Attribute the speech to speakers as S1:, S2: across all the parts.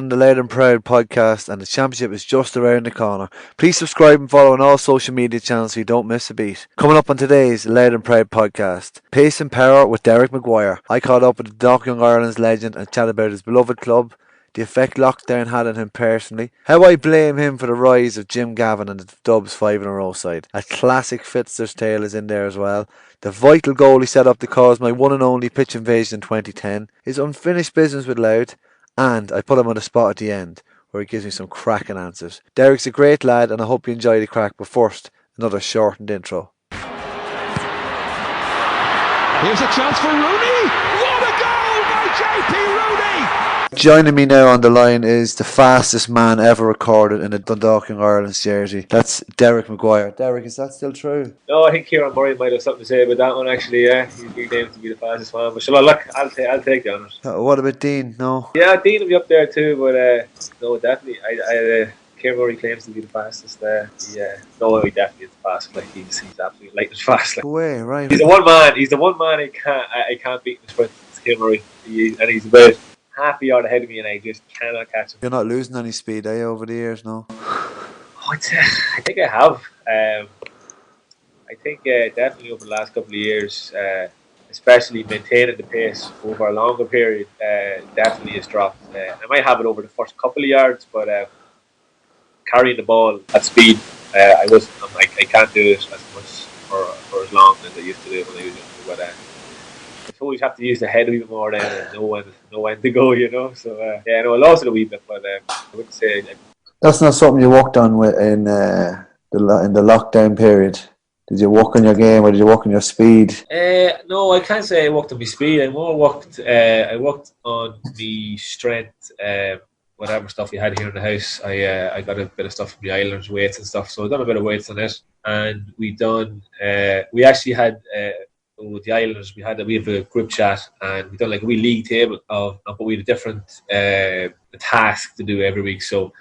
S1: The Loud and Proud podcast, and the championship is just around the corner. Please subscribe and follow on all social media channels so you don't miss a beat. Coming up on today's Loud and Proud podcast, Pace and Power with Derek Maguire. I caught up with the Dundalk Young Irelands legend and chatted about his beloved club, the effect lockdown had on him personally, how I blame him for the rise of Jim Gavin and the Dubs 5-in-a-row side. A classic Fitzer's tale is in there as well. The vital goal he set up to cause my one and only pitch invasion in 2010, his unfinished business with Louth, and I put him on the spot at the end, where he gives me some cracking answers. Derek's a great lad, and I hope you enjoy the crack, but first, another shortened intro.
S2: Here's a chance for Rooney! What a goal by JP Rooney!
S1: Joining me now on the line is the fastest man ever recorded in a Dundalk Young Irelands jersey. That's Derek Maguire. Derek, is that still true?
S3: No, I think Kieran Murray might have something to say about that one actually, yeah. He's claimed to be the fastest man. But sure, look, I'll take the honours.
S1: What about Dean? No?
S3: Yeah, Dean will be up there too, but no, definitely. Kieran Murray claims to be the fastest. No, he definitely is the fastest. Like he's absolutely lightning fast. Like.
S1: Go away, right?
S3: He's the one man I can't beat in the sprint. It's Kieran Murray. He's about half a yard ahead of me, and I just cannot catch him.
S1: You're not losing any speed, are you, over the years, no?
S3: I think I have. I think definitely over the last couple of years, especially maintaining the pace over a longer period, definitely has dropped. I might have it over the first couple of yards, but carrying the ball at speed, I can't do it as much for as long as I used to do when I was younger. But I always have to use the head a wee bit more then and know when to go, you know. So I lost it a wee bit, but I wouldn't say.
S1: That's not something you worked on with in the lockdown period. Did you work on your game, or did you work on your speed?
S3: No, I can't say I worked on my speed. I worked on the strength. Whatever stuff we had here in the house, I got a bit of stuff from the islands, weights and stuff. So I done a bit of weights on it, and we actually had. With the Islanders, we have a group chat, and we done like a wee league table but we had a different task to do every week. So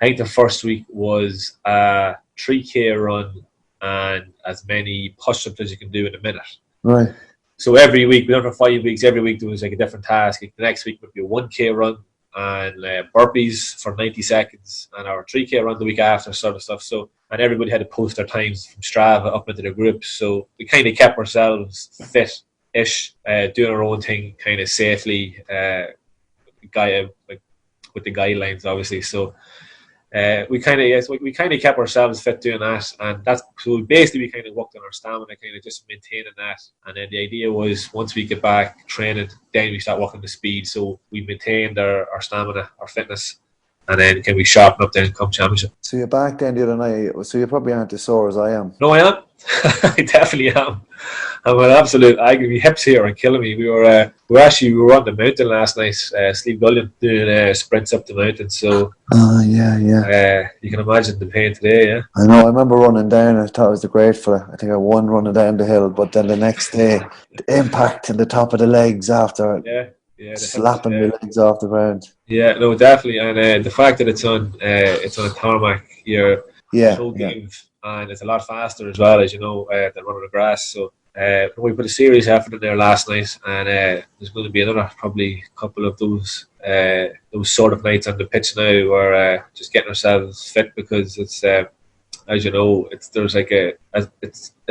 S3: I think the first week was a 3K run and as many push-ups as you can do in a minute. Right. So every week, we done for 5 weeks. Every week there was like a different task. Like the next week would be a 1K run and burpees for 90 seconds, and our 3K run the week after, sort of stuff. So. And everybody had to post their times from Strava up into their groups. So we kind of kept ourselves fit-ish, doing our own thing kind of safely, with the guidelines, obviously. So we kind of kept ourselves fit doing that. And so basically we kind of worked on our stamina, kind of just maintaining that. And then the idea was once we get back training, then we start working the speed. So we maintained our stamina, our fitness. And then can we sharpen up then come championship?
S1: So you're back then the other night, so you probably aren't as sore as I am.
S3: No, I am. I definitely am. I'm an absolute agony. Hips here are killing me. We were on the mountain last night, Sleep Gullion, doing sprints up the mountain. So you can imagine the pain today, yeah.
S1: I know, I remember running down, I thought it was the great fella. I think I won running down the hill, but then the next day, the impact in the top of the legs after slapping my legs off the ground.
S3: Yeah, no, definitely, and the fact that it's on a tarmac, you're so give, and it's a lot faster as well, as you know, than running the grass. So we put a serious effort in there last night, and there's going to be another probably couple of those sort of nights on the pitch now, where just getting ourselves fit, because it's. As you know, it's a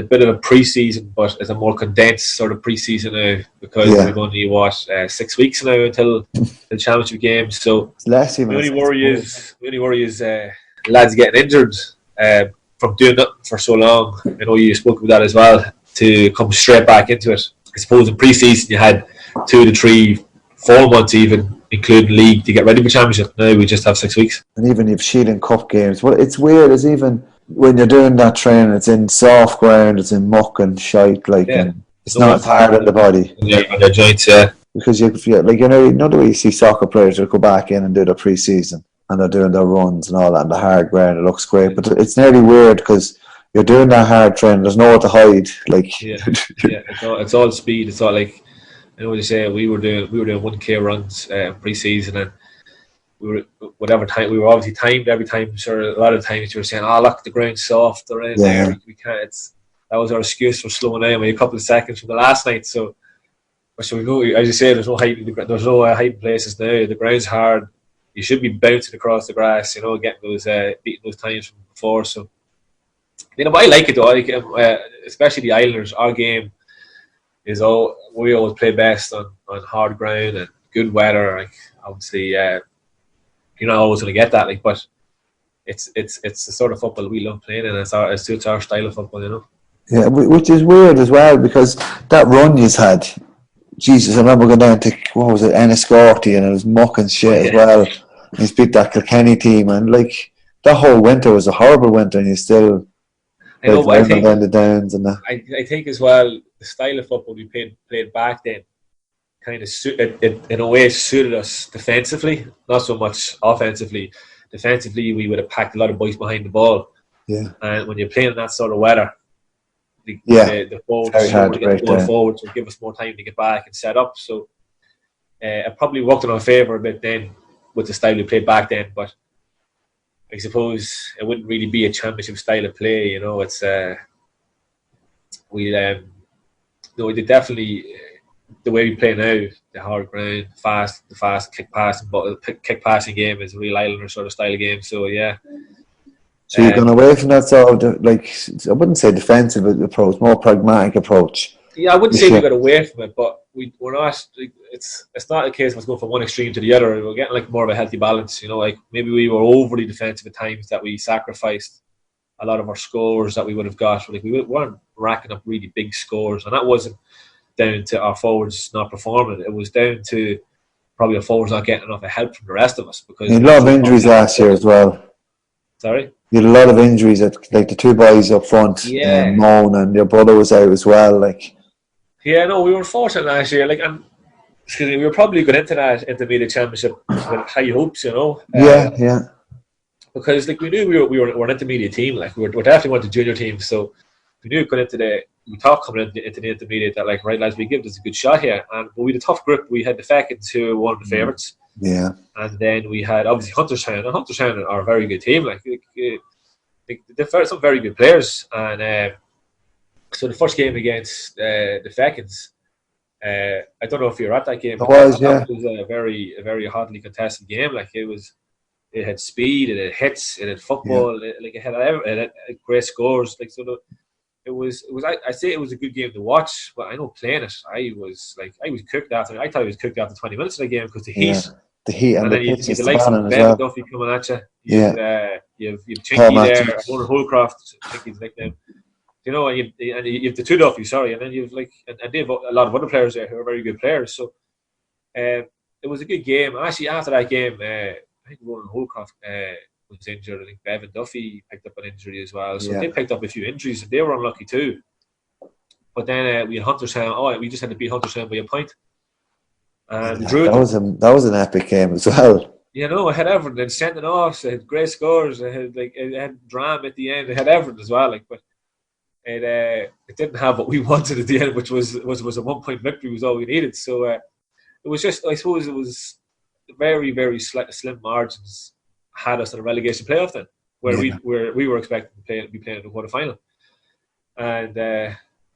S3: bit of a pre-season, but it's a more condensed sort of pre-season now, because we're going to 6 weeks now until the championship game. So the only worry is lads getting injured from doing nothing for so long. I know you spoke about that as well, to come straight back into it. I suppose in pre-season you had 2 to 3, 4 months even, including league, to get ready for championship. Now we just have 6 weeks.
S1: And even if Shield and Cup games, well, it's weird, it's even when you're doing that training, it's in soft ground, it's in muck and shite, it's not hard on the body.
S3: On their joints, yeah.
S1: Because you know the way you see soccer players that go back in and do their pre-season, and they're doing their runs and all that on the hard ground, it looks great, but it's nearly weird because you're doing that hard training, there's nowhere to hide.
S3: It's all speed. It's all like, I know what you say. We were doing 1K runs pre-season, and we were obviously timed every time. Sure, a lot of times you were saying, "Oh, look, the ground's soft around there. We can't." That was our excuse for slowing down by a couple of seconds from the last night. So we know, as you say, there's no hiding places now. The ground's hard. you should be bouncing across the grass, getting those beating those times from before. So, but I like it though. Especially the Islanders. Our game is we always play best on hard ground and good weather. Like obviously, you're not always going to get that. Like, but it's the sort of football we love playing, and it suits our style of football.
S1: Yeah, which is weird as well, because that run you've had, Jesus, I remember going down to, what was it, Enniscorthy, and it was muck and shit as well. He's beat that Kilkenny team, and like that whole winter was a horrible winter, and you still
S3: I think
S1: down the downs and that.
S3: I think as well the style of football we played back then kind of in a way suited us defensively, not so much offensively. Defensively, we would have packed a lot of boys behind the ball.
S1: Yeah.
S3: And when you're playing in that sort of weather, the forwards will give us more time to get back and set up. So it probably worked in our favour a bit then with the style we played back then. But I suppose it wouldn't really be a championship style of play. It's we did definitely. The way we play now, the hard ground, the fast kick passing game is a real Islander sort of style of game. So yeah.
S1: So you've gone away from that sort of, like, I wouldn't say defensive approach, more pragmatic approach.
S3: Yeah, I wouldn't say we got away from it, but we're not. It's not a case of us going from one extreme to the other. We're getting like more of a healthy balance. Like maybe we were overly defensive at times that we sacrificed a lot of our scores that we would have got. Like we weren't racking up really big scores, and that wasn't down to our forwards not performing. It was down to probably our forwards not getting enough help from the rest of us. Because
S1: you had a lot of injuries last year as well.
S3: Sorry?
S1: You had a lot of injuries, like the two boys up front, Moan, and your brother was out as well. Like,
S3: yeah, no, we were fortunate last year. Like, and we were probably going into that intermediate championship with high hopes,
S1: yeah.
S3: Because like we knew we were an intermediate team. Like we definitely wanted junior teams, so we knew going into we thought coming into the intermediate that, like, right lads, we give this a good shot here. And we had a tough group. We had the Feckins, who were one of the favourites.
S1: Yeah. And
S3: then we had obviously Hunterstown. And Hunterstown are a very good team. Like they're some very good players. And so the first game against the Feckins, I don't know if you were at that game.
S1: It was, yeah.
S3: It was a very hotly contested game. Like it had speed, it had hits, it had football. Yeah. It had great scores. Like so. It was. I say it was a good game to watch, but I know playing it, I was cooked after. I thought I was cooked after 20 minutes of the game because the heat,
S1: and
S3: then
S1: the pitch is
S3: the likes of Ben Duffy coming at you. You've Chinky there, Owen Holcroft, I think his nickname. And you've the two Duffy, and then you've and they have a lot of other players there who are very good players. So it was a good game. Actually, after that game, I think Owen Holcroft was injured. I think Bevan Duffy picked up an injury as well. So they picked up a few injuries, and they were unlucky too. But then we had Hunterstown. We just had to beat Hunterstown by a point. And that was an epic game as well. I had everything. And sending offs, it had great scores. It had drama at the end. It had everything as well. But it didn't have what we wanted at the end, which was a 1-point victory was all we needed. So it was just, I suppose, it was very, very slim margins had us in a relegation playoff then, where we were expected to be playing in the quarterfinal. And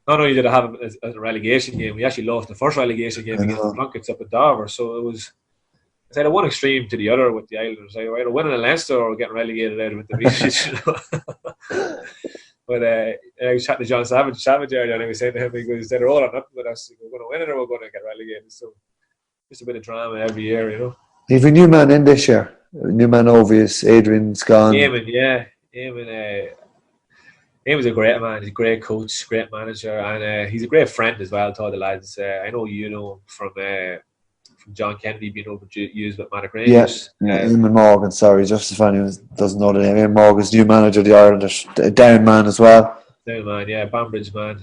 S3: not only did I have it as a relegation game, we actually lost the first relegation game against the Plunkets up at Dover. So it was, I said, one extreme to the other with the Islanders. They were either winning a Leinster or getting relegated out of intermediate. But I was chatting to John Savage earlier, and I was saying to him, he goes, they're all or nothing with us. We're going to win it or we're going to get relegated. So just a bit of drama every year,
S1: You have a new man in this year. New man obvious. Adrian's gone.
S3: Eamon was a great man. He's a great coach, great manager, and he's a great friend as well to all the lads. I know you know him from John Kennedy being overused with Manic Rangers.
S1: Eamon Morgan, sorry, just if anyone doesn't know the name. Eamon Morgan's new manager of the Irelanders. Down man as well.
S3: Down man, yeah, Banbridge man.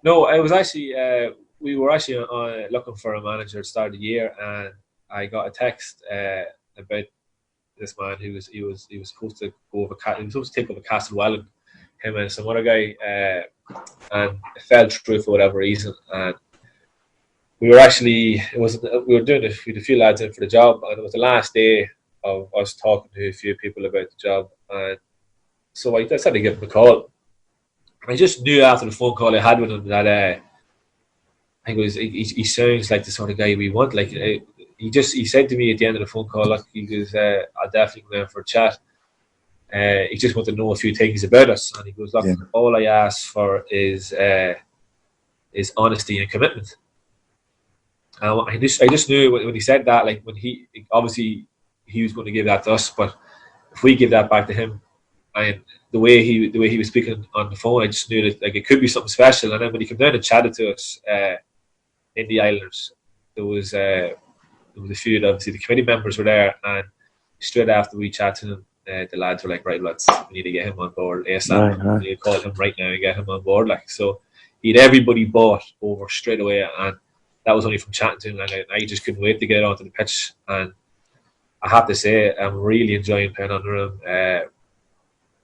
S3: No, I was actually we were actually looking for a manager at the start of the year, and I got a text about this man who was supposed to go over. He was supposed to take over Castlewellan, him and some other guy, and it fell through for whatever reason. And we were actually we were doing it with a few lads in for the job, and it was the last day of us talking to a few people about the job, and so I decided to give him a call. I just knew after the phone call I had with him that I think he sounds like the sort of guy we want. Like he said to me at the end of the phone call, look, he goes, I'll definitely go down for a chat. He just wanted to know a few things about us, and he goes, look, all I ask for is honesty and commitment. I just knew when he said that, like when he obviously he was going to give that to us, but if we give that back to him, and the way he was speaking on the phone, I just knew that like it could be something special. And then when he came down and chatted to us in the Islanders, there was a few. Obviously, the committee members were there, and straight after we chatted to him, the lads were like, "Right, lads, we need to get him on board ASAP. We need to call him right now and get him on board." Like, so, he had everybody bought over straight away, and that was only from chatting to him. And I just couldn't wait to get onto the pitch. And I have to say, I'm really enjoying playing under him.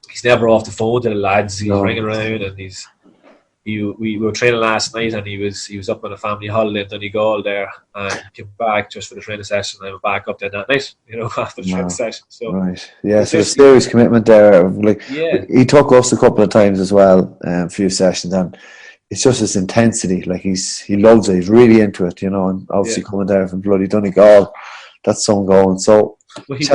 S3: He's never off the phone to the lads. He's ringing around, and we were training last night, and he was up on a family holiday in Donegal there, and came back just for the training session. I went back up there that night, after the training session. So
S1: so a serious commitment there. Like he took us a couple of times as well, a few sessions, and it's just his intensity. Like he loves it. He's really into it, and obviously coming there from bloody Donegal, that's some going. So.
S3: Well, he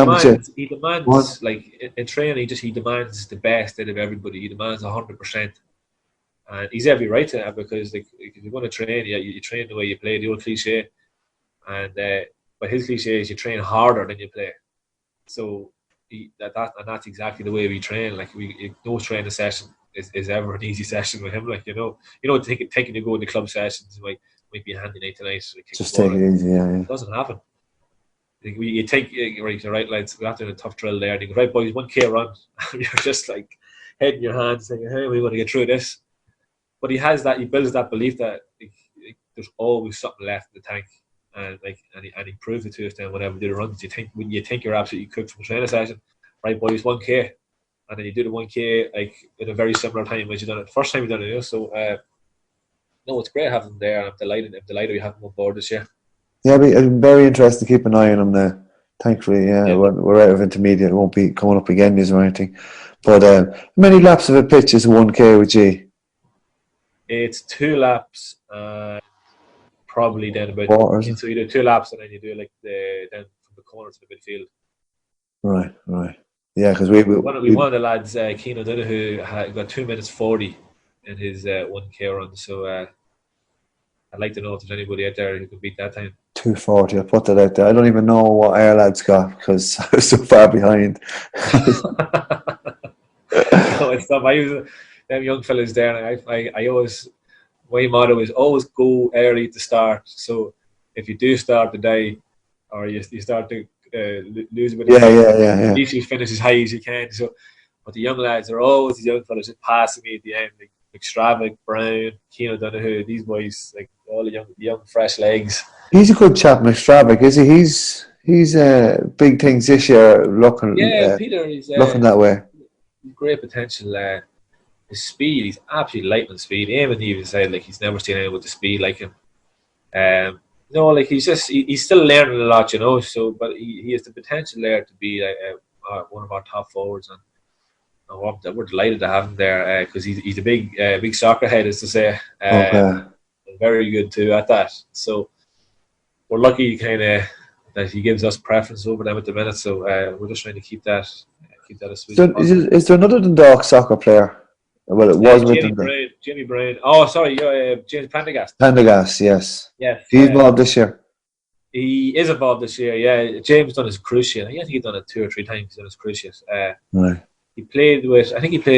S3: demands like in training. He demands the best out of everybody. He demands 100%, and he's every right to that because like if you want to train, you train the way you play. The old cliche, and but his cliche is you train harder than you play. So that's exactly the way we train. Like no training session is ever an easy session with him. Like taking to go in the club sessions might be a handy night tonight.
S1: Just take it easy,
S3: It doesn't happen. You take right, lads. We're after a tough drill there. And you go, right, boys, 1K run. You're just like head in your hands, thinking, "Hey, we're going to get through this." But he builds that belief that there's always something left in the tank, and he proves it to us. Then whenever we do the runs, when you think you're absolutely cooked from a training session, right, boys, 1K, and then you do the 1K like in a very similar time as you done it the first time you done it. So no, it's great having him there. And I'm delighted we have him on board this year.
S1: Yeah, I'm very interested to keep an eye on him there. Thankfully, we're out of intermediate. It won't be coming up again or anything. But how many laps of a pitch is 1K with G?
S3: It's 2 laps, probably then about. So you do 2 laps and then you do like then from the corner to the midfield.
S1: Right. Yeah, because one
S3: of the lads, Cian O'Donoghue, got 2 minutes 40 in his 1K run. So I'd like to know if there's anybody out there who can beat that time.
S1: 2:40. I put that out there. I don't even know what our lads got because I was so far behind.
S3: No, it's not. Them young fellas there, and I always, my motto is always go early to start. So if you do start the day, or you start to lose a bit, at least you finish as high as you can. So, but the young lads are always the young fellas just passing me at the end, like Stefan, Brown, Cian O'Donoghue, these boys, like all the young fresh legs.
S1: He's a good chap, McStravick, is he? He's big things this year. Looking,
S3: Peter is
S1: looking that way.
S3: Great potential. His speed, he's absolutely lightning speed. Eamon even said like he's never seen anyone with the speed like him. Like he's still learning a lot, So, but he has the potential there to be one of our top forwards, and we're delighted to have him there because he's a big soccer head, as to say. Very good too at that. So we're lucky that he gives us preference over them at the minute. So we're just trying to keep that as sweet as possible.
S1: Is there another Dundalk soccer player? Well, it was with
S3: Jimmy Brown. Oh, sorry, James Prendergast.
S1: Prendergast, yes.
S3: Yes.
S1: He's involved this year.
S3: He is involved this year, yeah. James done his cruciate. I think he's done it 2 or 3 times. He's done his cruciate.
S1: Right.
S3: He played with,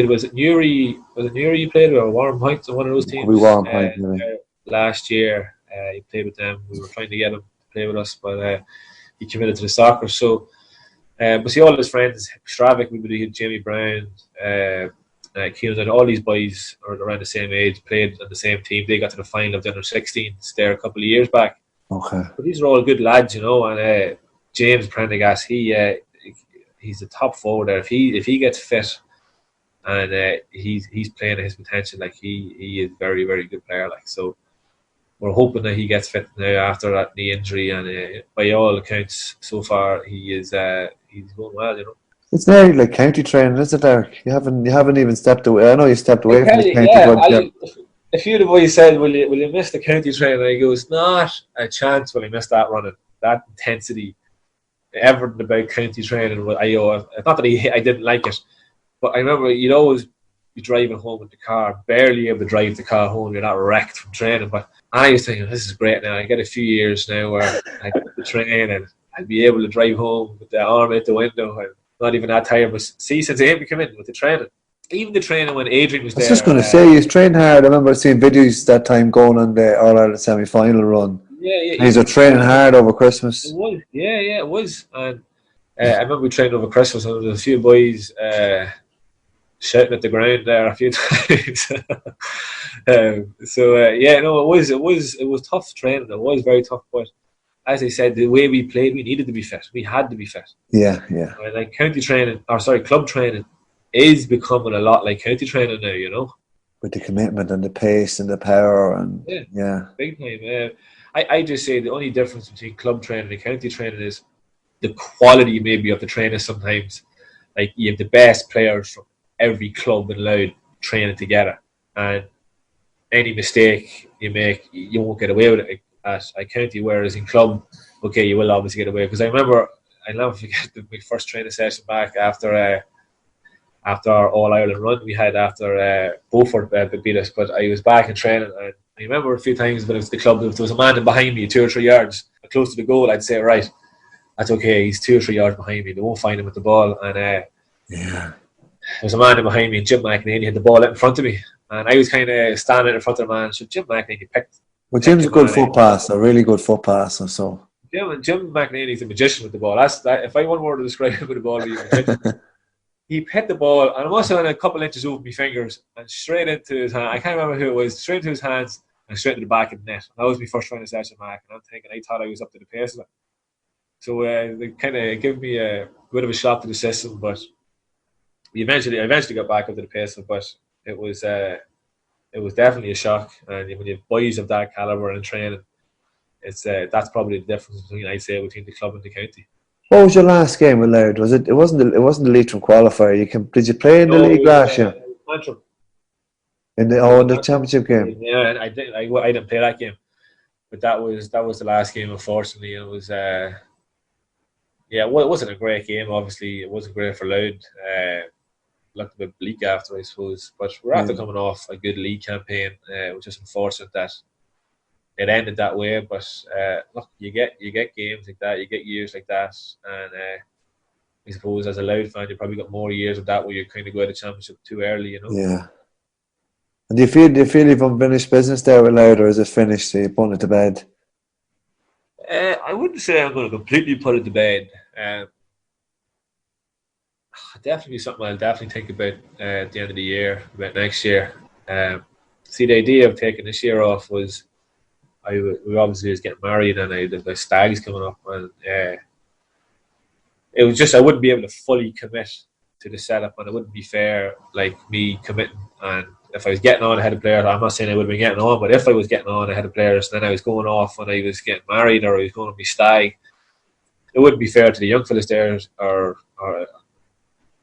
S3: was it Newry you played with, or Warren Point, one of those teams?
S1: We Warren Point,
S3: last year, he played with them. We were trying to get him to play with us, but he committed to the soccer. So, but see, all his friends, Stravik, we had Jamie Brown, Cian, and all these boys are around the same age, played on the same team. They got to the final of the under-16s there a couple of years back.
S1: Okay.
S3: But these are all good lads, and James Prendergast, he's the top forward there. If he gets fit and he's playing at his potential, like he is very, very good player. Like, so we're hoping that he gets fit now after that knee injury, and by all accounts so far he's going well.
S1: It's nearly like county training, isn't it, Derek? You haven't even stepped away. I know you stepped away from the county. A
S3: few of the boys said, "Will you miss the county training?" And I go, "It's not a chance will I miss that running. that intensity. Everything about county training, it's not that I didn't like it, but I remember you'd always be driving home in the car, barely able to drive the car home. You're not wrecked from training, but I was thinking, this is great now. I get a few years now where I get to train and I'd be able to drive home with the arm out the window and not even that tired. But see, since Amy came in with the training, even the training when Adrian was there.
S1: I was just going to say, he's trained hard. I remember seeing videos that time going on the All-Ireland semi-final run.
S3: Yeah.
S1: He's training hard over Christmas.
S3: It was. Yeah, it was. And I remember we trained over Christmas and there was a few boys shouting at the ground there a few times. It was tough training. It was very tough, but as I said, the way we played, we needed to be fit. We had to be fit.
S1: Yeah.
S3: Like club training is becoming a lot like county training now,
S1: With the commitment and the pace and the power and
S3: big time. I just say the only difference between club training and county training is the quality maybe of the trainers sometimes. Like you have the best players from every club in Louth training together, and any mistake you make, you won't get away with it at county. Whereas in club, okay, you will obviously get away. Because I remember, I'll never forget my first training session back after our All-Ireland run we had after Beaufort beat us. But I was back in training, and I remember a few times when it was the club, if there was a man in behind me 2 or 3 yards close to the goal, I'd say, right, that's okay, he's 2 or 3 yards behind me, they won't find him with the ball. And there was a man in behind me, and Jim McNaney had the ball out in front of me, and I was kind of standing in front of the man. So Jim McNaney picked.
S1: Well, Jim's a good foot passer, really good foot passer. So
S3: Jim McNaney's a magician with the ball. If I want more to describe him with the ball, he's a magician. He hit the ball, and I must have had a couple inches over my fingers, and straight into his hand. I can't remember who it was. Straight into his hands, and straight to the back of the net. That was my first training session, Mark, and I'm thinking I thought I was up to the pace of it. So they kind of gave me a bit of a shock to the system, but I eventually got back up to the pace of it. But it was definitely a shock. And when you have boys of that caliber in training, that's probably the difference between the club and the county.
S1: What was your last game with Louth? It wasn't the Leitrim qualifier. Did you play in the league last year? In the championship game?
S3: Yeah, and I didn't play that game, but that was the last game. Unfortunately, it was it wasn't a great game. Obviously, it wasn't great for Louth. Looked a bit bleak after, I suppose. But we're after coming off a good league campaign, which is unfortunate that it ended that way. But look, you get games like that, you get years like that, and I suppose as a Louth fan, you probably got more years of that where you kind of go out of championship too early,
S1: Yeah. And do you feel you've unfinished business there with Louth, or is it finished? So you're putting it to bed?
S3: I wouldn't say I'm going to completely put it to bed. Definitely something I'll definitely think about at the end of the year, about next year. See, the idea of taking this year off was we obviously was getting married, and the stags coming up, and it was just I wouldn't be able to fully commit to the setup, and it wouldn't be fair, like me committing. And if I was getting on ahead of players, I'm not saying I would have been getting on, but if I was getting on ahead of players, then I was going off when I was getting married, or I was going to be stag, it wouldn't be fair to the young fellas there, or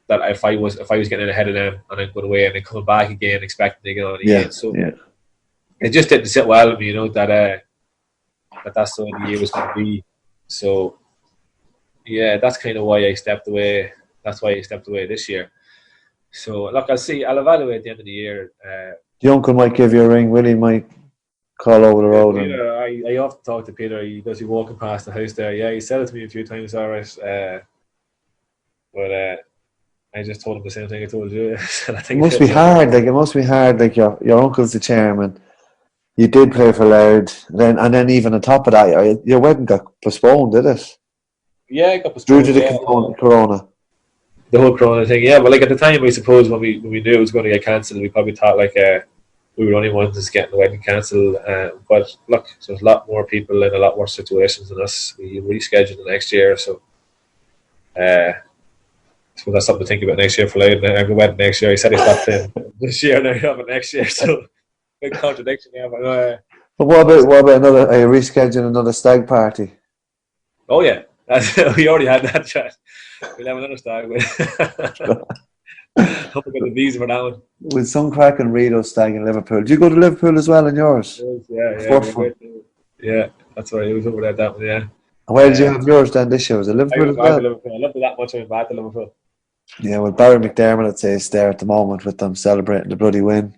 S3: that if I was getting ahead of them and then going away and then coming back again expecting to get on again. So it just didn't sit well with me, that that's the way the year was going to be. So yeah, that's kind of why I stepped away. That's why I stepped away this year. So look, I'll evaluate at the end of the year.
S1: The uncle might give you a ring, Willie might call over the road.
S3: Peter, I often talk to Peter. He does. He walking past the house there. Yeah, he said it to me a few times. All right, but I just told him the same thing I told you. I think it must be hard.
S1: It must be hard. Like your uncle's the chairman. You did play for Louth, and then even on top of that, your wedding got postponed, did it?
S3: Yeah, it got postponed.
S1: Due to the corona.
S3: The whole corona thing, yeah. But like at the time, I suppose when we knew it was going to get cancelled, we probably thought we were the only ones getting the wedding cancelled. But look, there's a lot more people in a lot worse situations than us. We rescheduled the next year, so that's something to think about next year for Louth. I'm going wedding next year. He said he stopped in this year, now have it next year. So big contradiction, yeah.
S1: But what about another? Are you rescheduling another stag party?
S3: Oh yeah, we already had that chat. We'll have another stag. Hope we get the visa for that one.
S1: With some cracking Rito stag in Liverpool. Do you go to Liverpool as well in yours?
S3: Yeah, that's right. He was over there, that one, yeah.
S1: Where did you have yours then this year? Was it
S3: I
S1: Liverpool
S3: went
S1: as
S3: back to
S1: well?
S3: Liverpool. I loved it that much. I went back to Liverpool.
S1: Yeah, well, Barry McDermott, I'd say, is there at the moment with them celebrating the bloody win.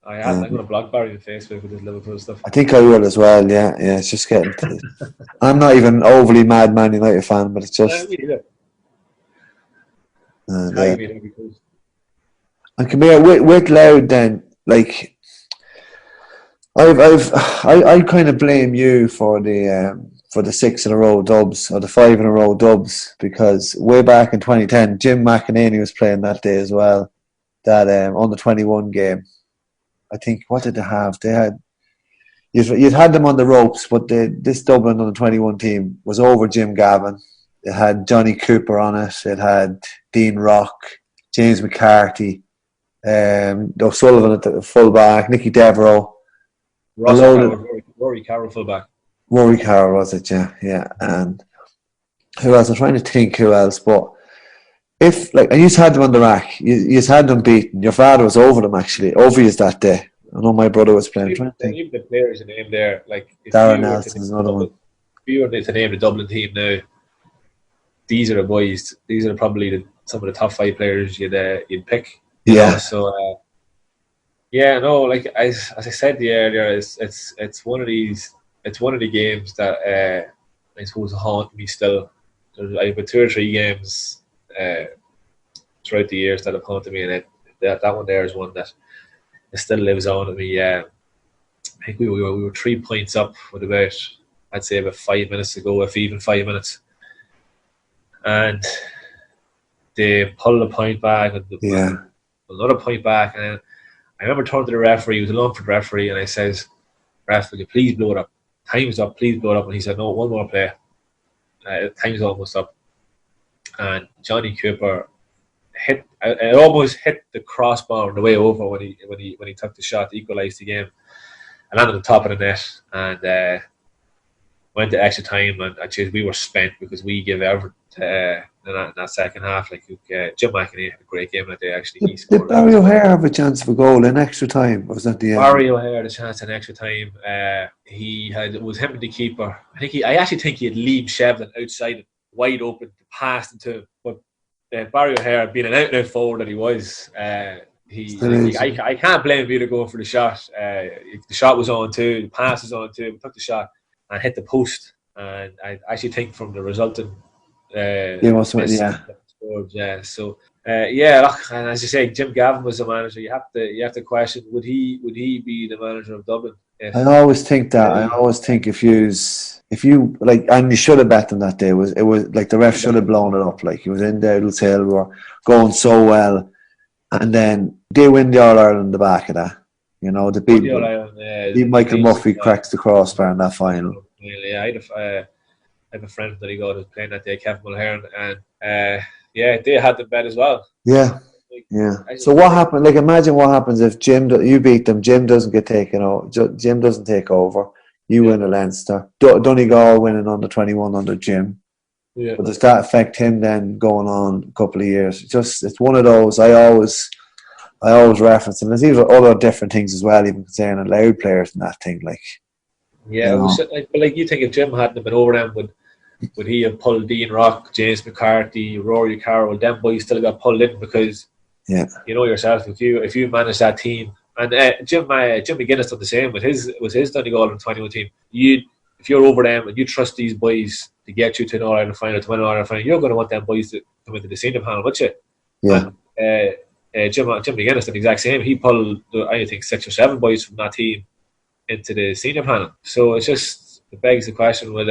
S3: I'm going to block Barry on Facebook with his Liverpool stuff.
S1: I think I will as well, yeah. It's just getting to... I'm not even overly mad Man United fan, but it's just... yeah. And come here, with Loud then, like... I kind of blame you for the 6 in a row dubs or the 5 in a row dubs, because way back in 2010, Jim McEnany was playing that day as well. That on the 21 game, I think, what did they have? They had you'd had them on the ropes, but this Dublin on the 21 team was over Jim Gavin. It had Johnny Cooper on it. It had Dean Rock, James McCarthy, O'Sullivan at the fullback, Nicky Devereaux.
S3: Rory Carroll fullback.
S1: Rory Carroll was it? Yeah. And who else? I'm trying to think who else, but if and you had them on the rack, you had them beaten. Your father was over them actually, over you that day. I know my brother was playing.
S3: Even the players in name there, like if
S1: Darren Nelson is another one.
S3: If you were to name the Dublin team now, these are the boys. These are probably some of the top 5 players you'd pick. You know? So like as I said earlier, it's one of these. It's one of the games that I suppose haunt me still. I have 2 or 3 games throughout the years that have haunted me, and that one there is one that it still lives on with me. I think we were 3 points up with I'd say about 5 minutes to go, if even 5 minutes, and they pulled a point back and another point back, and I remember turning to the referee. He was along for the referee, and I says, "Ref, will you please blow it up? Time's up, please blow it up." And he said, "No, one more play. Time's almost up." And Johnny Cooper almost hit the crossbar on the way over when he took the shot to equalise the game. I landed on top of the net and went to extra time, and we were spent because we gave everything in that second half. Like Jim McEnany had a great game that day. Actually, he scored.
S1: Did Barry O'Hare have a chance of a goal in extra time? Or was that the end?
S3: Barry O'Hare had a chance in extra time. It was him and the keeper. I actually think he had Liam Shevlin outside it, wide open, passed into him. But Barry O'Hare, being an out-and-out forward that he was, I can't blame him either going for the shot. The shot was on too, the pass was on too. We took the shot and hit the post. And I actually think from the resulting So look, and as you say, Jim Gavin was the manager. You have to question, would he be the manager of Dublin?
S1: I always think that. I always think if you like, and you should have bet them that day. It was like the ref should have blown it up. Like he was in there, we were going so well, and then they win the All Ireland on the back of that. You know, the beat Michael Murphy cracks the crossbar in that final.
S3: Yeah, I have a friend that he got was playing that day, Kevin Mulhern, and they had the bet as well.
S1: Yeah. So what happened? Like, imagine what happens if you beat them. Jim doesn't get taken over. Jim doesn't take over. You win a Leinster. Donegal winning under 21 under Jim. Yeah. But does that affect him then going on a couple of years? It's one of those. I always reference, and there's even other different things as well, even concerning Loud players and that thing. Like,
S3: yeah, it was like you think if Jim hadn't been over them, would he have pulled Dean Rock, James McCarthy, Rory Carroll? Them boys still got pulled in because you know yourself, if you manage that team, and Jim McGuinness done the same with his Donegal and 21 team. If you're over them and you trust these boys to get you to an All Ireland final, to win an All Ireland final, you're going to want them boys to come into the senior panel, won't you?
S1: Yeah.
S3: And, Jim McGuinness did the exact same. He pulled I think 6 or 7 boys from that team into the senior panel. So it begs the question with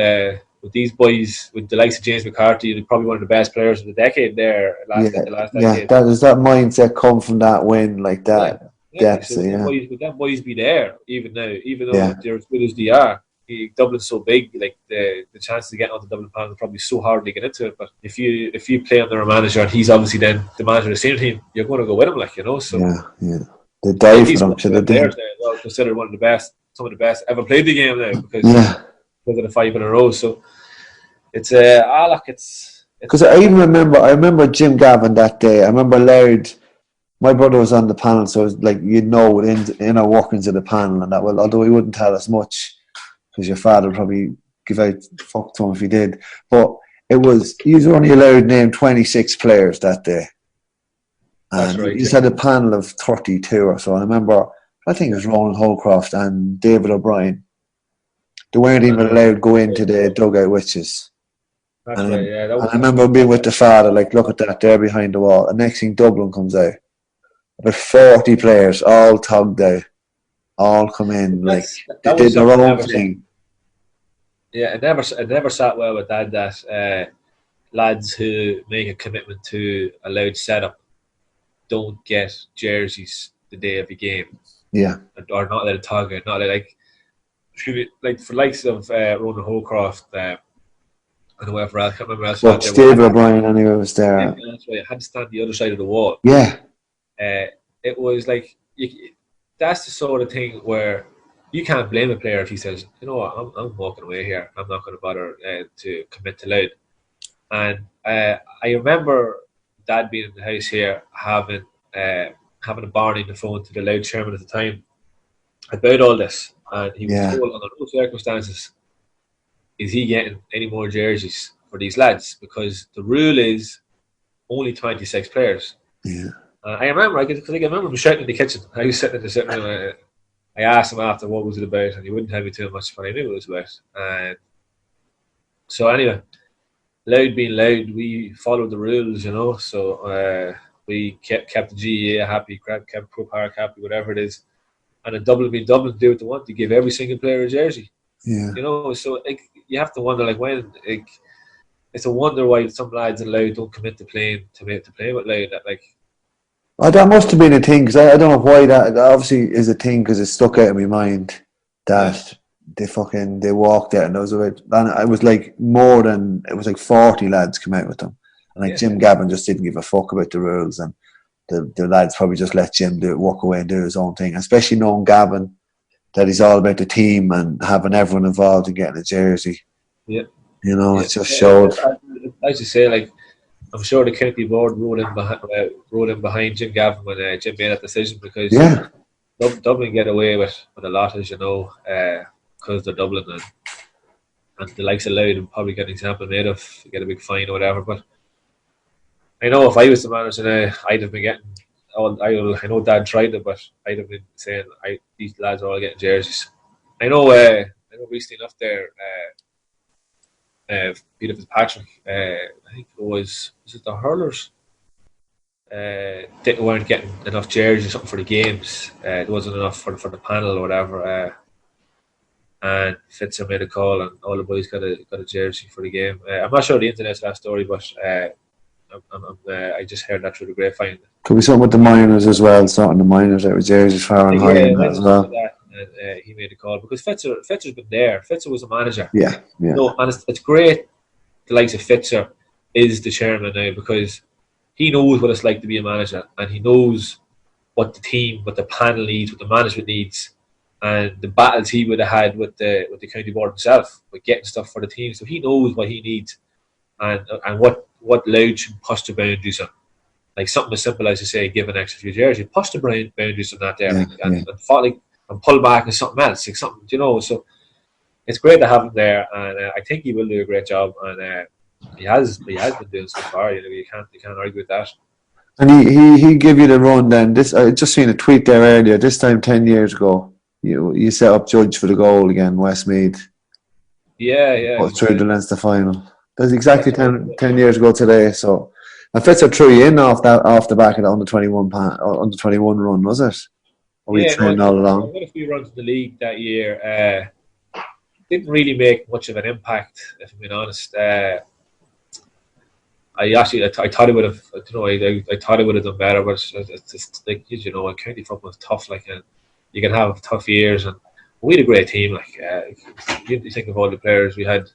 S3: these boys, with the likes of James McCarthy, probably one of the best players of the decade there. The last decade.
S1: Does that mindset come from that win like that?
S3: So would them boys be there even now, even though they're as good as they are? Dublin's so big, like the chances of getting on the Dublin panel are probably so hard to get into it. But if you play under a manager and he's obviously then the manager of the senior team, you're going to go with him, like, you know. So
S1: they dive for them.
S3: They're considered one of the best, some of the best ever played the game now because of the 5 in a row. So it's because
S1: I even remember Jim Gavin that day. I remember Laird. My brother was on the panel, so it was like within inner workings of the panel and that. Well, although he wouldn't tell us much, because your father would probably give out fuck to him if he did. But he was only allowed to name 26 players that day.
S3: That's
S1: And
S3: right.
S1: he's had a panel of 32 or so. And I remember, I think it was Ronan Holcroft and David O'Brien. They weren't even allowed to go into the dugout witches.
S3: That's
S1: And
S3: right, yeah.
S1: I remember being with the father, like, look at that, they're behind the wall. And next thing, Dublin comes out. About 40 players, all tugged out, all come in, like, they did their own thing.
S3: Yeah, it never sat well with Dad that lads who make a commitment to a loud setup don't get jerseys the day of the game.
S1: Yeah.
S3: Or not allowed to tug out, not allowed, like for likes of Ronan Holcroft, and whoever else, I can't remember else.
S1: But David O'Brien anyway was there.
S3: Yeah, that's right. I had to stand the other side of the wall.
S1: Yeah.
S3: It was like that's the sort of thing where you can't blame a player if he says, you know what, I'm walking away here. I'm not going to bother to commit to loud. And I remember Dad being in the house here having a Barney on the phone to the loud chairman at the time about all this, and he was told under no circumstances is he getting any more jerseys for these lads, because the rule is only 26 players.
S1: Yeah.
S3: I remember, because I remember him shouting in the kitchen. I was sitting in the sitting room. I asked him after what was it about, and he wouldn't tell me too much, but I knew what it was about. And so anyway, loud being loud, we followed the rules, you know. So we kept the GEA happy, kept Pro Park happy, whatever it is. And in Dublin being Dublin, do what they want. They give every single player a jersey.
S1: Yeah.
S3: You know, so you have to wonder, when it's a wonder why some lads in Loud don't commit to playing with Loud.
S1: That must have been a thing, because I don't know why that obviously is a thing, because it stuck out in my mind that they walked out, and it was like more than, it was like 40 lads come out with them, and Jim Gavin just didn't give a fuck about the rules, and the lads probably just let Jim walk away and do his own thing, especially knowing Gavin, that he's all about the team and having everyone involved in getting a jersey.
S3: Yeah,
S1: you know, it just showed.
S3: As you say, I'm sure the county board rode in behind Jim Gavin when Jim made that decision, because Dublin get away with a lot, as you know, because they're Dublin, and the likes of Loud and probably get an example made of, get a big fine or whatever. But I know if I was the manager, I'd have been getting. I know Dad tried it, but I'd have been saying, these lads are all getting jerseys. I know recently enough there. Peter Fitzpatrick, I think it was it the hurlers? They weren't getting enough jerseys or something for the games. There wasn't enough for the panel or whatever. And Fitzer made a call, and all the boys got a jersey for the game. I'm not sure the internet's that story, but I just heard that through the grapevine.
S1: Could be something with the minors as well, starting the minors out with jerseys far and high as well.
S3: And he made a call, because Fitzer's been there. Fitzer was a manager.
S1: Yeah.
S3: No, and it's great. The likes of Fitzer is the chairman now, because he knows what it's like to be a manager, and he knows what the team, what the panel needs, what the management needs, and the battles he would have had with the county board himself, with getting stuff for the team. So he knows what he needs, and what Loud should push the boundaries on. Like something as simple as, you say, give an extra few jerseys, push the boundaries on that there, and pull back on something else, like something, you know. So it's great to have him there, and I think he will do a great job, and he has been doing so far. You know, you can't argue with that.
S1: And he gave you the run then. I just seen a tweet there earlier. This time 10 years ago, you set up judge for the goal again, Westmeath.
S3: Yeah.
S1: Through the Leinster final. That's exactly 10 years ago today. So, and Fitzer threw you in off the back of the under 21 run, was it? Or were you trained all along?
S3: I got a few runs in the league that year. Didn't really make much of an impact, if I'm being honest. I thought it would have. I thought it would have done better, but it's just like, you know, county football is tough. And you can have tough years, and we had a great team. You think of all the players we had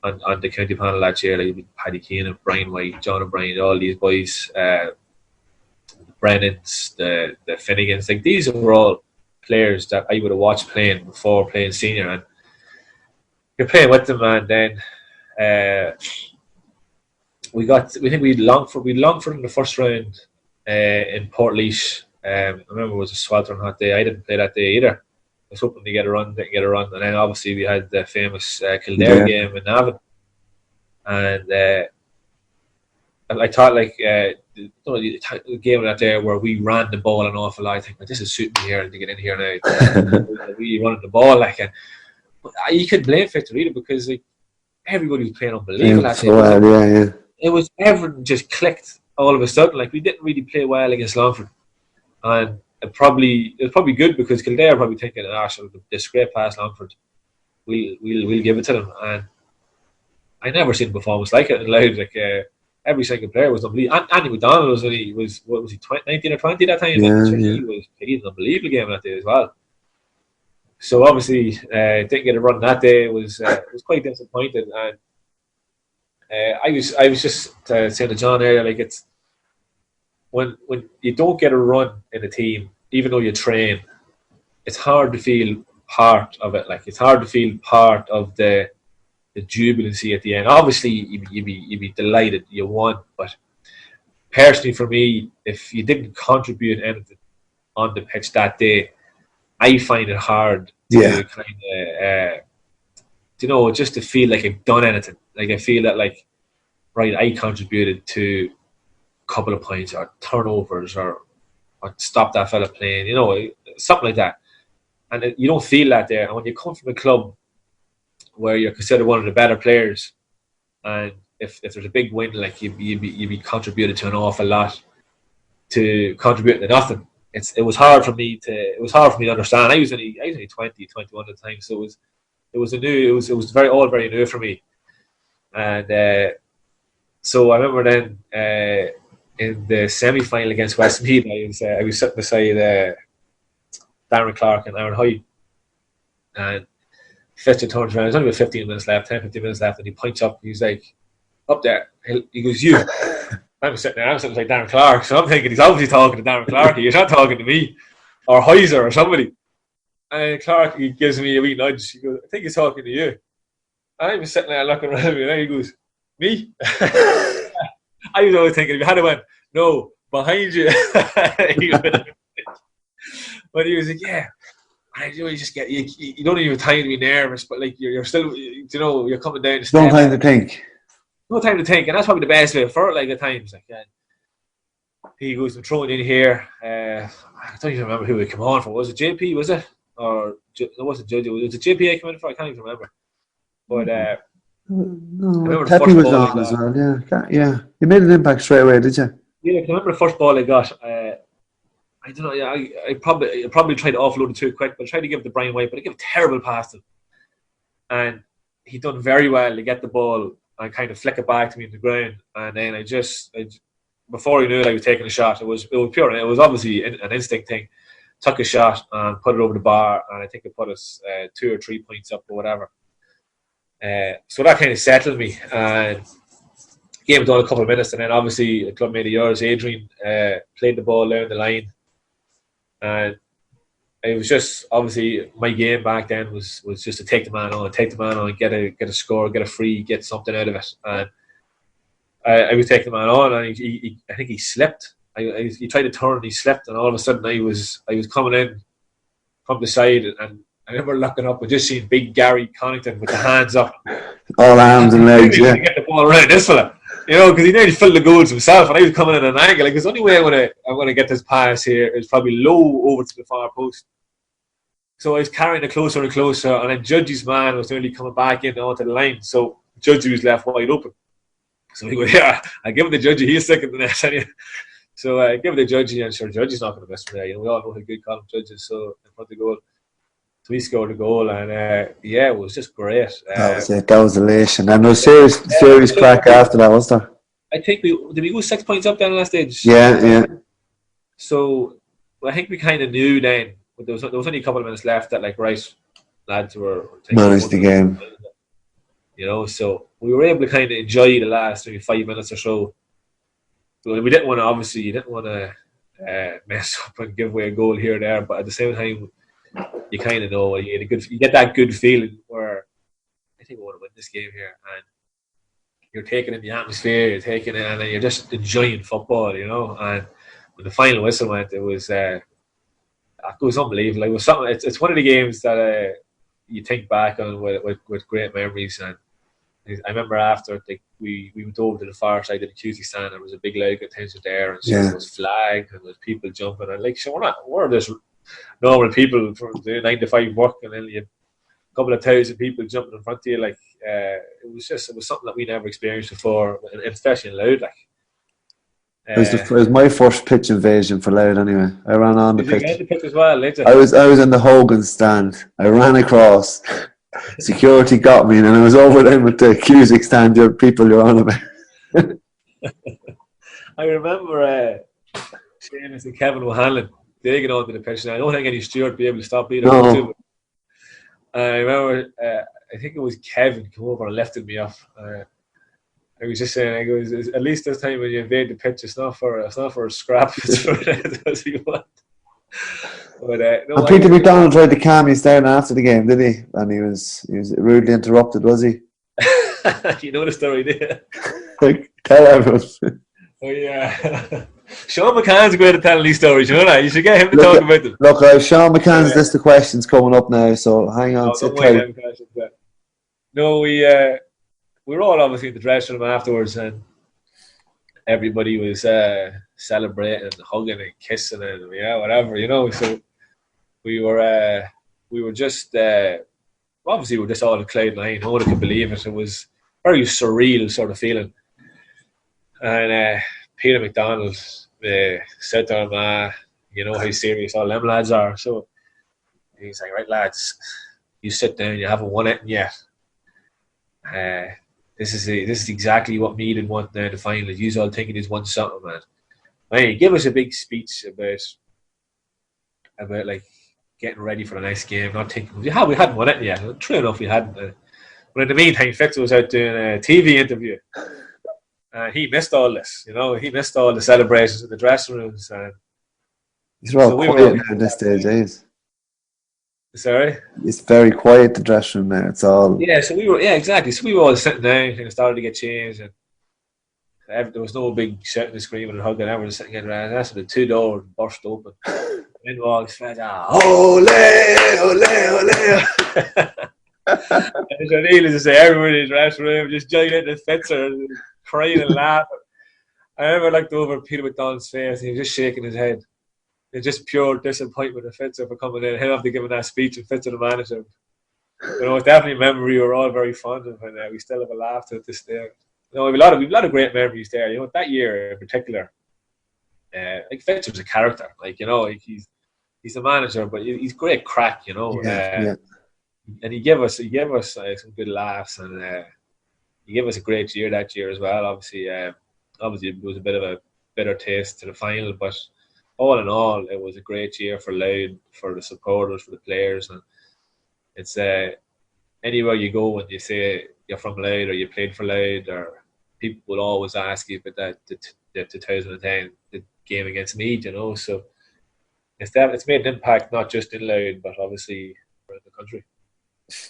S3: on the county panel last year, like Paddy Keenan, Brian White, John O'Brien, all these boys, the Brennans, the Finnegans. Like, these were all players that I would have watched playing before playing senior, and you're playing with them, and then we think we'd Longford in the first round in Portlaoise. I remember it was a sweltering hot day. I didn't play that day either. was hoping to get a run, didn't get a run, and then obviously we had the famous Kildare game in Navan, and I thought like the game that there where we ran the ball an awful lot. I think, this is suiting me here to get in here now. We running the ball like, and you could blame Fitzer either because like everybody was playing unbelievable. It was everything just clicked all of a sudden. Like we didn't really play well against Longford, and it was probably good because Kildare are probably thinking, they scrape past Longford, we'll give it to them. And I never seen a performance like it in Louth. Like every single player was unbelievable. Andy McDonald was 19 or 20 that time. He was an unbelievable game that day as well. So obviously didn't get a run that day. It was quite disappointed, and I was just saying to John earlier, like it's when you don't get a run in a team, even though you train, it's hard to feel part of it. Like it's hard to feel part of the jubilancy at the end. Obviously, you'd be delighted you won, but personally for me, if you didn't contribute anything on the pitch that day, I find it hard to kind of, just to feel like I've done anything. Like I feel that like, right, I contributed to a couple of points or turnovers or stop that fella playing, something like that. And you don't feel that there. And when you come from a club where you're considered one of the better players, and if there's a big win, like you'd be contributed to an awful lot, to contribute to nothing. It was hard for me to understand. I was only 20, 21 at the time, so it was very new for me. And so I remember then in the semi-final against Westmeath, I was sitting beside Darren Clark and Aaron Hyde, and Fitzer turns around. There's only about 15 minutes left, and he points up. He's like, up there. He goes, you. I'm sitting like Darren Clark, so I'm thinking he's obviously talking to Darren Clark. He's not talking to me or Heiser or somebody. And Clark, he gives me a wee nudge. He goes, I think he's talking to you. And I was sitting there looking around me, and he goes, me? I was always thinking, if you had went, no, behind you. But he was like, yeah. And you just get, you don't even have time to be nervous, but like you're still, you're coming down the steps.
S1: No time to think.
S3: No time to think, and that's probably the best way for it. Like at times, like he goes, I'm throwing in here. I don't even remember who he came on for. Was it JP? Was it, or it wasn't Judge? Was it JP I came in for? I can't even remember. But
S1: no, Peppy was on as well. Yeah. You made an impact straight away, did you?
S3: Yeah, I remember the first ball I got. I don't know. Yeah, I probably tried to offload it too quick, but I tried to give it to Brian White, but I gave a terrible pass to him, and he done very well to get the ball and kind of flick it back to me on the ground. And then I before he knew it, I was taking a shot. It was pure. It was obviously an instinct thing. Took a shot and put it over the bar, and I think it put us 2 or 3 points up or whatever. So that kind of settled me. And game was done a couple of minutes, and then obviously a clubmate of yours, Adrian, played the ball down the line, and it was just obviously my game back then was just to take the man on, get a score, get a free, get something out of it. And I was taking the man on, and I think he slipped. He tried to turn and he slipped, and all of a sudden I was coming in from the side, and I remember looking up and just seeing big Gary Connington with the hands up,
S1: all arms and legs,
S3: to get the ball around this fella, because he nearly filled the goals himself, and I was coming in at an angle. Like, there's the only way I'm gonna get this pass here is probably low over to the far post. So I was carrying it closer and closer, and then Judgy's man was nearly coming back in onto the line. So Judgy was left wide open. So he went, yeah, I give him the Judgy. He's sick of the net anyway. So I give it to Judgy, and sure, Judgy's not going to miss from there. We all know how good Colin Judge is. So in front of the goal, so he scored a goal, and it was just great.
S1: That was it. That was elation, and there was serious crack after that, was there?
S3: I think did we go 6 points up down last stage?
S1: Yeah.
S3: So I think we kind of knew then. But there was only a couple of minutes left that, like, right, lads were
S1: managed the game.
S3: So we were able to kind of enjoy the last maybe 5 minutes or so. We didn't want to, mess up and give away a goal here or there, but at the same time, you kind of know you get that good feeling where I think we want to win this game here, and you're taking in the atmosphere, you're taking it, and then you're just enjoying football, And when the final whistle went, it was. it was unbelievable. It was something. It's one of the games that you think back on with great memories. And I remember after we went over to the far side of the QC stand. There was a big leg attention there, and so there was flag and there was people jumping. And like, so we're just normal people from the 9 to 5 work, and then you have a couple of thousand people jumping in front of you. Like, it was something that we never experienced before, and especially in Louth. Like,
S1: it was my first pitch invasion for Louth anyway. I ran on the pitch.
S3: You the pitch as well, later.
S1: I was in the Hogan stand. I ran across. Security got me, and I was over there with the Cusick stand. Your people you're on about.
S3: I remember Seamus and Kevin O'Hanlon. They get onto the pitch, and I don't think any steward would be able to stop either. No. I remember, I think it was Kevin come over and lifted me up. I was just saying, I goes, at least this time when you invade the pitch, it's not for a scrap. It's for what you want. But,
S1: and Peter McDonald tried to calm you down after the game, did he? And he was rudely interrupted, was he?
S3: You know the story, did
S1: you? Tell everyone.
S3: Oh yeah. Sean McCann's great at telling these stories, you know that? You should get him to talk about them.
S1: Look, Sean McCann's list of questions coming up now, so hang on.
S3: No, we were all obviously in the dressing room afterwards, and everybody was celebrating and hugging and kissing and whatever, you know. So we were just obviously we're just all in cloud nine. No one could believe it. It was a very surreal sort of feeling. And Peter McDonald said to him, you know how serious all them lads are. So he's like, right lads, you sit down, you haven't won it yet. This is exactly what me did want now in the final. You all thinking he's won something, man. He gave us a big speech about like getting ready for the next game, not thinking we hadn't won it yet. True enough, we hadn't. But in the meantime, Fitzer was out doing a TV interview. He missed all this, you know. He missed all the celebrations in the dressing rooms. And
S1: he's all quiet now at this stage, is.
S3: Sorry?
S1: It's very quiet, the dressing room now. It's all.
S3: Yeah, so we were, exactly. So we were all sitting down and it started to get changed. And there was no big shouting and screaming and hugging. Everyone was sitting in there. And that's when the 2 doors burst open. In walks Fred. Ole, ole, ole. And so needless to say, everyone in his dressing room just joining the Fitzer and crying and laughing. I remember I looked over at Peter McDonald's face and he was just shaking his head. It's just pure disappointment of Fitzer for coming in. Him after giving that speech and Fitzer the manager. You know, it's definitely a memory we're all very fond of, and we still have a laugh to this day. You know, we've a lot of great memories there. You know, that year in particular, like Fitzer was a character. Like, you know, like he's a manager, but he's great crack. You know, and he gave us some good laughs, and he gave us a great year that year as well. Obviously, it was a bit of a bitter taste to the final, but all in all, it was a great year for Louth, for the supporters, for the players, and it's anywhere you go when you say you're from Louth or you played for Louth, or people will always ask you about the 2010 the game against Meath, you know. So it's made an impact not just in Louth but obviously around the country.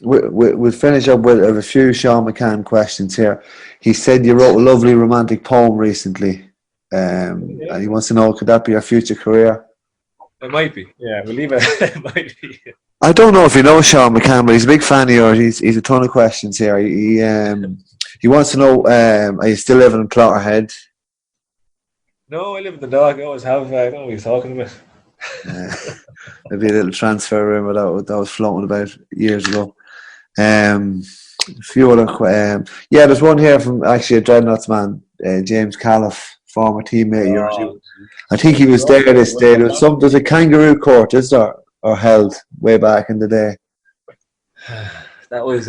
S1: We'll finish up with a few Sean McCann questions here. He said you wrote a lovely romantic poem recently. And he wants to know, could that be your future career?
S3: It might be. Yeah, we'll leave it. It might be.
S1: I don't know if you know Sean McCann, but he's a big fan of yours. He's a ton of questions here. He wants to know, are you still living in Clotterhead?
S3: No, I live in the Dundalk. I always have. I don't know what he's talking about.
S1: Maybe a little transfer rumor that was floating about years ago. A few other there's one here from actually a Dreadnoughts man, James Califf, former teammate of yours. I think he was there this day. There's a kangaroo court, is there, or held way back in the day?
S3: That was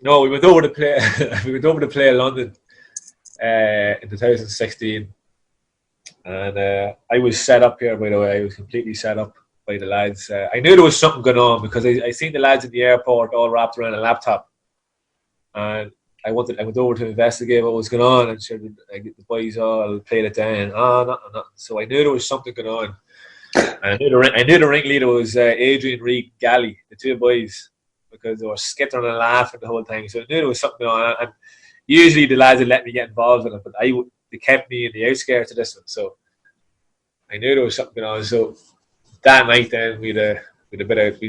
S3: no. We went over to play. We went over to play in London in 2016, and I was set up here. By the way, I was completely set up by the lads. I knew there was something going on because I seen the lads in the airport all wrapped around a laptop, and I went over to investigate what was going on, and sure, the boys all played it down. Nothing. So I knew there was something going on. And I knew the ringleader was Adrian Reed Galley, the two boys, because they were skittering and laughing the whole time. So I knew there was something going on. And usually the lads would let me get involved in it, but they kept me in the outskirts of this one. So I knew there was something going on. So that night then we'd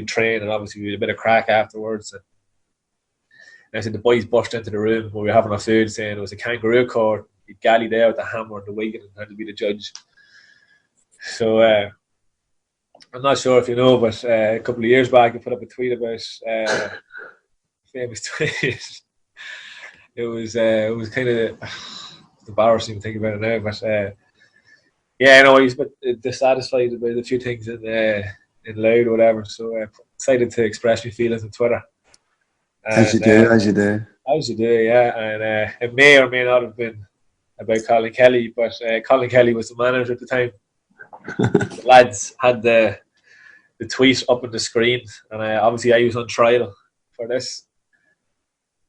S3: train, and obviously we had a bit of crack afterwards. And I said the boys burst into the room where we were having our food, saying it was a kangaroo court. He'd galley there with the hammer and the wigan and had to be the judge. So I'm not sure if you know, but a couple of years back I put up a tweet about famous tweet. It was kind of embarrassing to think about it now, but yeah, no, he's a bit dissatisfied about a few things in Louth or whatever. So decided to express my feelings on Twitter.
S1: As you do, as you do.
S3: As you do, yeah. And it may or may not have been about Colin Kelly, but Colin Kelly was the manager at the time. The lads had the tweet up on the screen, and obviously I was on trial for this.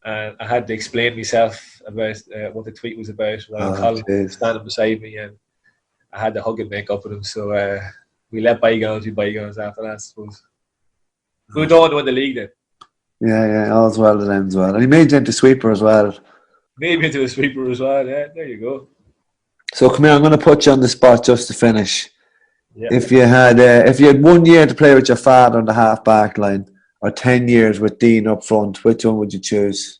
S3: And I had to explain myself about what the tweet was about while Colin was standing beside me, and I had to hug and make up with him. So we let bygones be bygones after that, I suppose. We don't want to win the league then.
S1: Yeah, all's well that ends well. And he made you into sweeper as well.
S3: Maybe into a sweeper as well, yeah. There you go.
S1: So come here, I'm going to put you on the spot just to finish.
S3: Yeah.
S1: If you had 1 year to play with your father on the half back line, or 10 years with Dean up front, which one would you choose?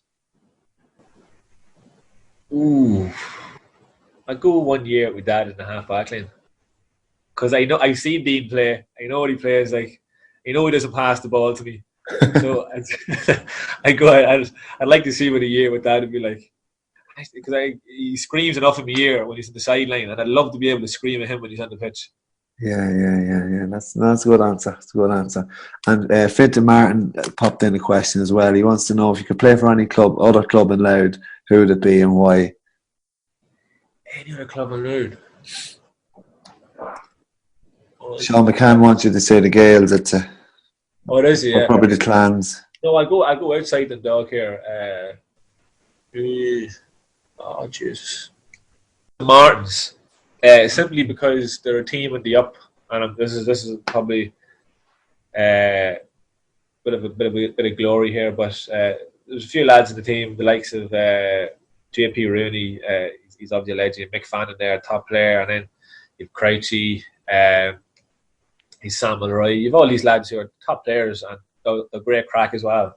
S3: Ooh, I'd go 1 year with Dad in the half back line, because I know I've seen Dean play. I know what he plays like. I know he doesn't pass the ball to me. So I'd like to see what a year with Dad would be like, because he screams enough in my ear when he's on the sideline, and I'd love to be able to scream at him when he's on the pitch.
S1: Yeah. That's a good answer. That's a good answer. And Fitzer Martin popped in a question as well. He wants to know if you could play for any other club in Louth, who would it be and why?
S3: Any other club in Louth?
S1: Sean McCann wants you to say the Gales. It
S3: is, yeah.
S1: Or probably the Clans.
S3: No, I go outside Dundalk here. Jesus. The Martins. Simply because they're a team in the up, and this is probably bit of glory here, but there's a few lads in the team, the likes of JP Rooney. He's obviously a legend. Mick Fannin there, top player, and then you've Craic, he's Sam Mulroy. You've all these lads who are top players and they're great crack as well,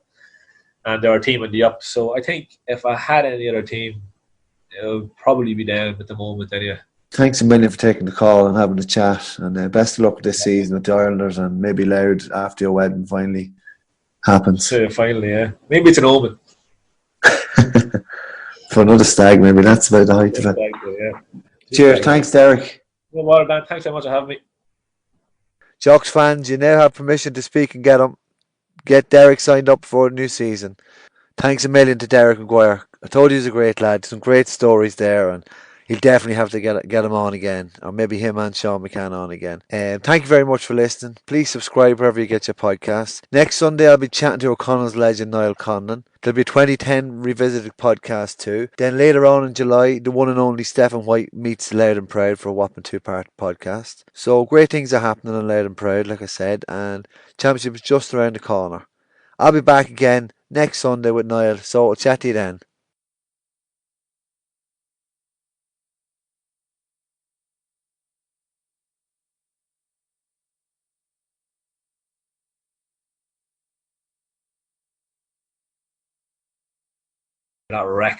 S3: and they're a team in the up. So I think if I had any other team, it would probably be down at the moment anyway.
S1: Thanks a million for taking the call and having a chat, and best of luck with this season with the Islanders, and maybe Louth after your wedding finally happens.
S3: So finally, yeah. Maybe it's an omen.
S1: For another stag, maybe. That's about the height of it.
S3: Yeah.
S1: Cheers. Thanks, Derek.
S3: No bother, Dan. Thanks so much for having me.
S1: Jocks fans, you now have permission to speak and get Derek signed up for the new season. Thanks a million to Derek Maguire. I told you he's a great lad. Some great stories there, and he'll definitely have to get him on again, or maybe him and Sean McCann on again. Thank you very much for listening. Please subscribe wherever you get your podcasts. Next Sunday, I'll be chatting to OConnells legend Niall Conlon. There'll be a 2010 revisited podcast too. Then later on in July, the one and only Stefan White meets Loud and Proud for a whopping 2-part podcast. So great things are happening on Loud and Proud, like I said, and Championship is just around the corner. I'll be back again next Sunday with Niall, so I'll chat to you then.
S3: That wreck.